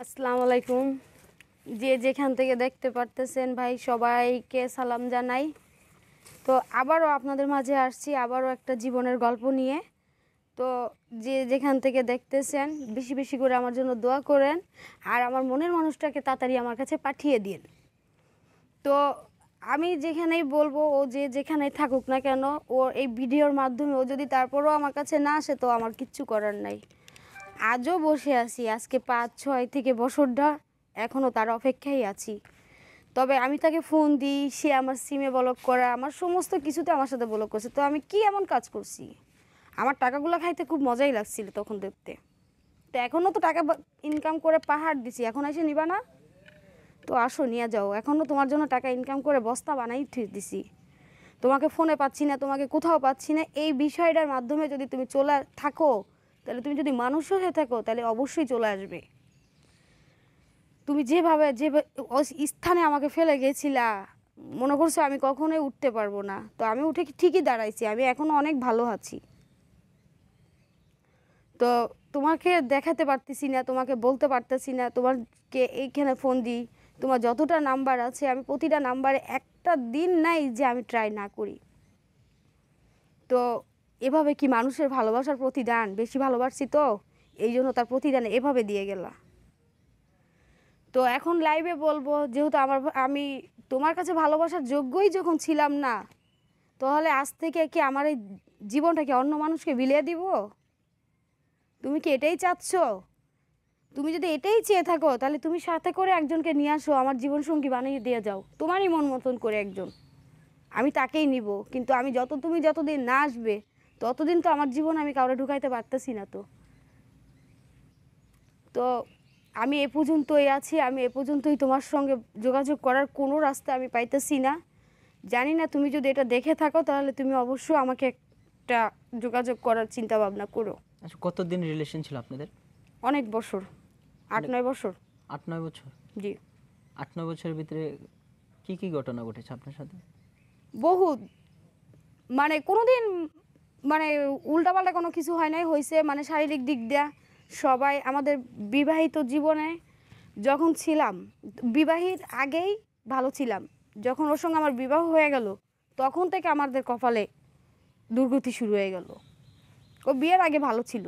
আসসালামু আলাইকুম। যে যেখান থেকে দেখতে পারতেছেন ভাই সবাইকে সালাম জানাই। তো আবারও আপনাদের মাঝে আসছি, আবারও একটা জীবনের গল্প নিয়ে। তো যে যেখান থেকে দেখতেছেন বেশি বেশি করে আমার জন্য দোয়া করেন, আর আমার মনের মানুষটাকে তাড়াতাড়ি আমার কাছে পাঠিয়ে দিন। তো আমি যেখানেই বলবো, ও যে যেখানেই থাকুক না কেন, ও এই ভিডিওর মাধ্যমে ও যদি তারপরও আমার কাছে না আসে তো আমার কিচ্ছু করার নাই। আজও বসে আছি, আজকে 5-6 থেকে বছরটা এখনও তার অপেক্ষায় আছি। তবে আমি তাকে ফোন দিই, সে আমার সিমে ব্লক করা, আমার সমস্ত কিছুতে আমার সাথে ব্লক করছে। তো আমি কি এমন কাজ করছি? আমার টাকাগুলো খাইতে খুব মজাই লাগছিল তখন দেখতে। তো এখনও তো টাকা ইনকাম করে পাহাড় দিছি, এখন এসে নিবা না? তো আসো নিয়ে যাও, এখনও তোমার জন্য টাকা ইনকাম করে বস্তা বানাই ঠিক দিছি। তোমাকে ফোনে পাচ্ছি না, তোমাকে কোথাও পাচ্ছি না, এই বিষয়টার মাধ্যমে যদি তুমি চলে থাকো, তাহলে তুমি যদি মানুষ হয়ে থাকো তাহলে অবশ্যই চলে আসবে। তুমি যেভাবে যে স্থানে আমাকে ফেলে গেছিলা, মনে করছো আমি কখনোই উঠতে পারবো না। তো আমি উঠে ঠিকই দাঁড়াইছি, আমি এখনও অনেক ভালো আছি। তো তোমাকে দেখাতে পারতেছি না, তোমাকে বলতে পারতেছি না, তোমাকে এইখানে ফোন দিই, তোমার যতটা নাম্বার আছে আমি প্রতিটা নাম্বারে একটা দিন নাই যে আমি ট্রাই না করি। তো এভাবে কি মানুষের ভালোবাসার প্রতিদান? বেশি ভালোবাসছি তো এই জন্য তার প্রতিদান এভাবে দিয়ে গেলা। তো এখন লাইভে বলবো, যেহেতু আমি তোমার কাছে ভালোবাসার যোগ্যই যখন ছিলাম না, তাহলে আজ থেকে কি আমার এই জীবনটাকে অন্য মানুষকে বিলিয়ে দিব? তুমি কি এটাই চাচ্ছ? তুমি যদি এটাই চেয়ে থাকো তাহলে তুমি সাথে করে একজনকে নিয়ে আসো, আমার জীবনসঙ্গী বানিয়ে দিয়ে যাও, তোমারই মন মতন করে একজন। আমি তাকেই নিব, কিন্তু তুমি যতদিন না আসবে ততদিন তো আমার জীবন আমি কাউরে ঢুকাইতে পারতেছি না। তো তো আমি এ পর্যন্তই আছি, আমি এ পর্যন্তই, তোমার সঙ্গে যোগাযোগ করার কোনো রাস্তা আমি পাইতেছি না। জানি না তুমি যদি এটা দেখে থাকো তাহলে তুমি অবশ্যই আমাকে একটা যোগাযোগ করার চিন্তা ভাবনা করো। আচ্ছা, কতদিন রিলেশন ছিল আপনাদের? অনেক বছর, 8-9 বছর। 8-9 বছর? জি। 8-9 বছরের ভিতরে কি কি ঘটনা ঘটেছে আপনার সাথে? বহুত, মানে কোনোদিন মানে উল্টাপাল্টা কোনো কিছু হয় নাই, হয়েছে মানে শারীরিক দিক দিয়া। সবাই আমাদের বিবাহিত জীবনে যখন ছিলাম, বিবাহিত আগেই ভালো ছিলাম, যখন ওর সঙ্গে আমার বিবাহ হয়ে গেল তখন থেকে আমাদের কপালে দুর্গতি শুরু হয়ে গেল। ও বিয়ের আগে ভালো ছিল,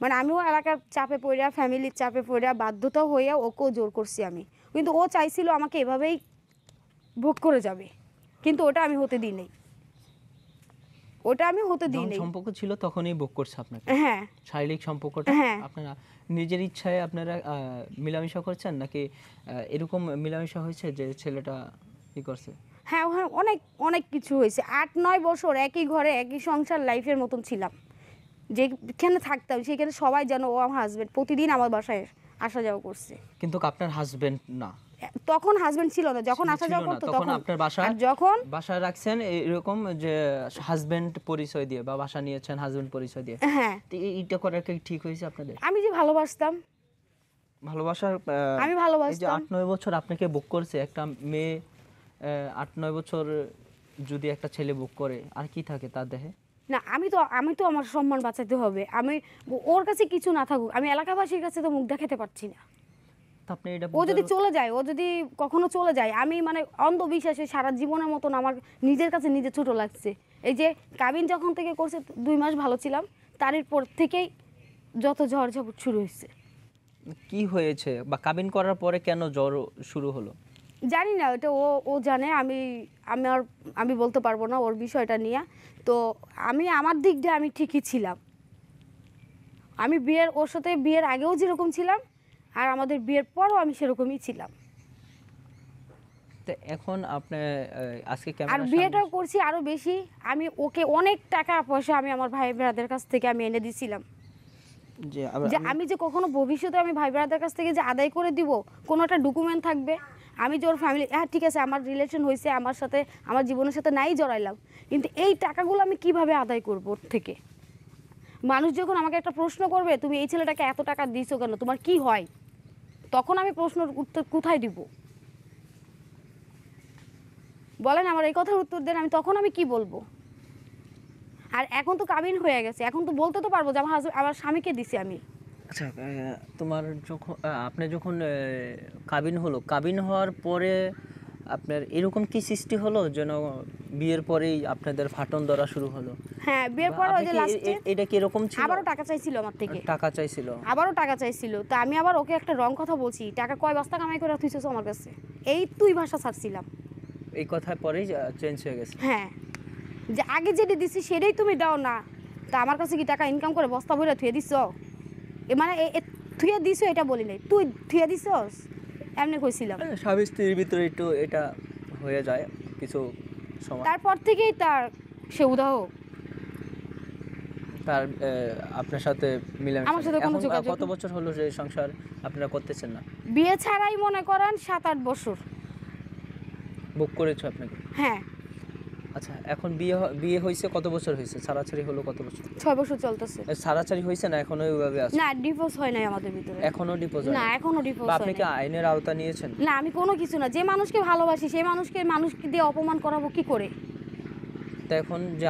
মানে আমিও এলাকার চাপে পড়িয়া, ফ্যামিলির চাপে পড়িয়া, বাধ্যতা হইয়া ওকেও জোর করছি আমি, কিন্তু ও চাইছিল আমাকে এভাবেই ভোগ করে যাবে, কিন্তু ওটা আমি হতে দিই নাই। যখন সম্পর্ক ছিল তখনই ভোগ করছে আপনাকে? হ্যাঁ। শারীরিক সম্পর্কটা আপনারা নিজের ইচ্ছায় আপনারা মিলামিশা করছেন, নাকি এরকম মিলামিশা হয়েছে যে ছেলেটা কি করছে? হ্যাঁ হ্যাঁ, অনেক অনেক কিছু হয়েছে। 8-9 বছর একই ঘরে একই সংসার লাইফের মতন ছিলাম, যেখানে থাকতাম সেখানে সবাই যেন ও আমার হাজবেন্ড, প্রতিদিন আমার বাসায় আসা যাওয়া করছে। কিন্তু আপনার হাজবেন্ড না তখন? হাজবেন্ড ছিল না, যখন আসা যাওয়া করতো তখন আপনার যখন বাসায় রাখছেন এরকম যে হাজবেন্ড পরিচয় দিয়ে, বা বাসা নিয়েছেন হাজবেন্ড পরিচয় দিয়ে। হ্যাঁ। এইটা করার কি ঠিক হয়েছে আপনাদের? আমি যে ভালোবাসতাম, আমি ভালোবাসতাম। এই যে 8-9 বছর আপনাকে বুক করছে একটা মেয়ে, 8-9 বছর যদি একটা ছেলে বুক করে, আর কি থাকে তার দেহে? না, আমি তো আমার সম্মান বাঁচাতে হবে। আমি ওর কাছে কিছু না থাকুক, আমি এলাকাবাসীর কাছে তো মুখ দেখাতে পারছি না। আপনি এটা ও যদি চলে যায়, ও যদি কখনো চলে যায়, আমি মানে অন্ধবিশ্বাসে সারা জীবনের মতন আমার নিজের কাছে নিজে ছোট লাগছে। এই যে কাবিন যখন থেকে করছে 2 মাস ভালো ছিলাম, তারই পর থেকেই যত ঝড় ঝাপট শুরু হয়েছে। কি হয়েছে, বা কাবিন করার পরে কেন জ্বর শুরু হলো? জানি না, ওটা ও জানে, আমি বলতে পারবো না ওর বিষয়টা নিয়ে। তো আমার দিক দিয়ে আমি ঠিকই ছিলাম। আমি ওর সাথে বিয়ের আগেও যেরকম ছিলাম, আর আমাদের বিয়ের পরও আমি সেরকমই ছিলাম। তো এখন আপনি আজকে আর বিয়েটাও করছি আরো বেশি। আমি ওকে অনেক টাকা পয়সা আমি আমার ভাই ব্রাদের কাছ থেকে আমি এনে দিছিলাম, যে আমি যে কখনো ভবিষ্যতে আমি ভাই ব্রাদের কাছ থেকে যে আদায় করে দিব, কোনো একটা ডকুমেন্ট থাকবে। আমি যে ওর ফ্যামিলি, হ্যাঁ ঠিক আছে আমার রিলেশন হয়েছে, আমার সাথে আমার জীবনের সাথে নাই জড়াইলাম, কিন্তু এই টাকাগুলো আমি কিভাবে আদায় করবো ওর থেকে? মানুষ যখন আমাকে একটা প্রশ্ন করবে, তুমি এই ছেলেটাকে এত টাকা দিছো কেন, তোমার কি হয়, তখন আমি প্রশ্নের উত্তর কোথায় দিব? বলেন, আমার এই কথার উত্তর দেন, আমি কি বলবো? আর এখন তো কাবিন হয়ে গেছে, এখন তো বলতে তো পারবো যে আমার স্বামীকে দিছি আমি। আচ্ছা, তোমার যখন আপনি যখন কাবিন হওয়ার পরে আপনার এরকম কি সৃষ্টি হলো যেন বিয়ের পরেই আপনাদের ফাটন ধরা শুরু হলো? হ্যাঁ, বিয়ের বা পর ওই আপনি যে কি লাস্টে এটা কি এরকম ছিল? আবারও টাকা চাইছিল আমার থেকে, টাকা চাইছিল? আবারও টাকা চাইছিল। তো আমি আবার ওকে একটা রং কথা বলছি, টাকা কয় বস্তা কামাই করে তুইছিস আমার কাছে, এই তুই ভাষা ছাড়ছিলাম। এই কথার পরেই চেঞ্জ হয়ে গেছে? হ্যাঁ, যে আগে যেটা দিছি সেটাই তুমি দাও না, তা আমার কাছে কি টাকা ইনকাম করে বস্তা ভরে থুয়ে দিছ? এ মানে থুয়ে দিছ এটা বলি নাই, তুই থুয়ে দিছস, এমনি কইছিলাম। স্বামী স্ত্রীর ভিতরে একটু এটা হয়ে যায় কিছু সময়। তারপর থেকেই তার সে উদাহ। তার আপনার সাথে মিলামিশা আমার সাথে কোনো এখন যোগাযোগ কত বছর হলো যে সংসার আপনারা করতেছেন না? বিয়ে ছাড়াই মনে করেন 7-8 বছর। বুক করেছো আপনাকে? হ্যাঁ, আচ্ছা, এখন বিয়ে হয়েছে কত বছর হয়েছে? ছাড়াছাড়ি হলো কত বছর? 6 বছর চলতেছে। ছাড়াছাড়ি হয়েছে না এখনো ওইভাবে আছে? না, ডিভোর্স হয় নাই আমাদের ভিতরে। এখনো ডিপোজিট? না, এখনো ডিভোর্স হয় আপনি কি নাই। আইনের আওতা নিয়েছেন? না, আমি কোনো কিছু না। যে মানুষকে ভালোবাসি সেই মানুষকে দিয়ে অপমান করাবো কি করে? তো এখন যে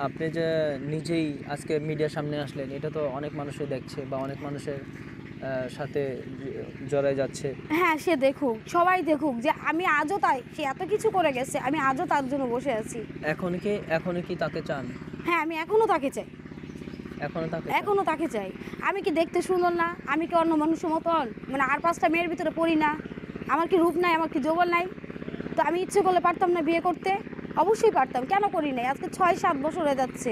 আপনি যে নিজেই আজকে মিডিয়ার সামনে আসলেন, এটা তো অনেক মানুষই দেখছে বা অনেক মানুষের সাথে জড়ায় যাচ্ছে। হ্যাঁ, সে দেখুক, সবাই দেখুক যে আমি আজও তাই, সে এত কিছু করে গেছে, আমি আজও তার জন্য বসে আছি। এখনো কি তাকে চান? হ্যাঁ, আমি এখনো তাকে চাই, এখনো তাকে চাই। আমি কি দেখতে সুন্দর না? আমি কি অন্য মানুষের মতন মানে আর 5টা মেয়ের ভিতরে পড়ি না? আমার কি রূপ নাই? আমার কি যৌবন নাই? তো আমি ইচ্ছে করলে পারতাম না বিয়ে করতে? অবশ্যই পারতাম, কেন করি নাই? আজকে 6-7 বছর হয়ে যাচ্ছে,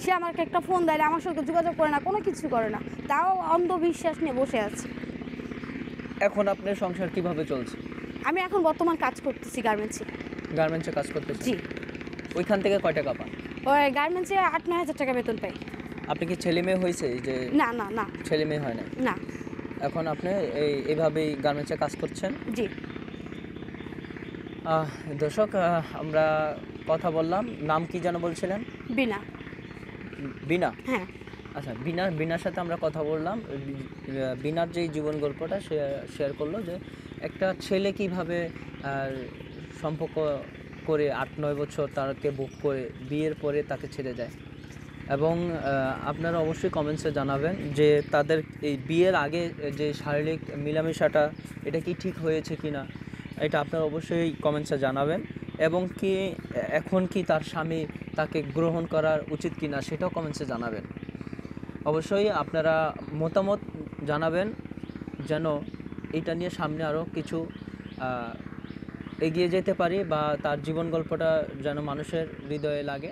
সে আমাকে একটা ফোন দেয় না, আমার সঙ্গে যোগাযোগ করে না, কোনো কিছু করে না, তাও অন্ধবিশ্বাস নিয়ে বসে আছে। এখন আপনার সংসার কিভাবে চলছে? আমি এখন বর্তমান কাজ করতেছি গার্মেন্টসে। গার্মেন্টসে কাজ করতেছেন? জি। ওইখান থেকে কয় টাকা পান? ওই গার্মেন্টসে 8-9 হাজার টাকা বেতন পাই। আপনি কি ছেলে মেয়ে হয়েছে যে? না না না ছেলে মেয়ে হয় না? না। এখন আপনি এইভাবেই গার্মেন্টসে কাজ করছেন? জি। দর্শক, আমরা কথা বললাম। নাম কি যেন বলছিলেন? বিনা। বিনা? হ্যাঁ। আচ্ছা, বিনার সাথে আমরা কথা বললাম। বিনার যেই জীবন গল্পটা শেয়ার করলো যে একটা ছেলে কিভাবে সম্পর্ক করে 8-9 বছর তাকে বুক করে বিয়ের পরে তাকে ছেড়ে যায়। এবং আপনারা অবশ্যই কমেন্টসে জানাবেন যে তাদের এই বিয়ের আগে যে শারীরিক মিলামেশাটা এটা কি ঠিক হয়েছে কি না, এটা আপনারা অবশ্যই কমেন্টসে জানাবেন। এবং কি এখন কি তার স্বামী তাকে গ্রহণ করার উচিত কি না সেটাও কমেন্টসে জানাবেন। অবশ্যই আপনারা মতামত জানাবেন যেন এটা নিয়ে সামনে আরও কিছু এগিয়ে যেতে পারি বা তার জীবন গল্পটা যেন মানুষের হৃদয়ে লাগে।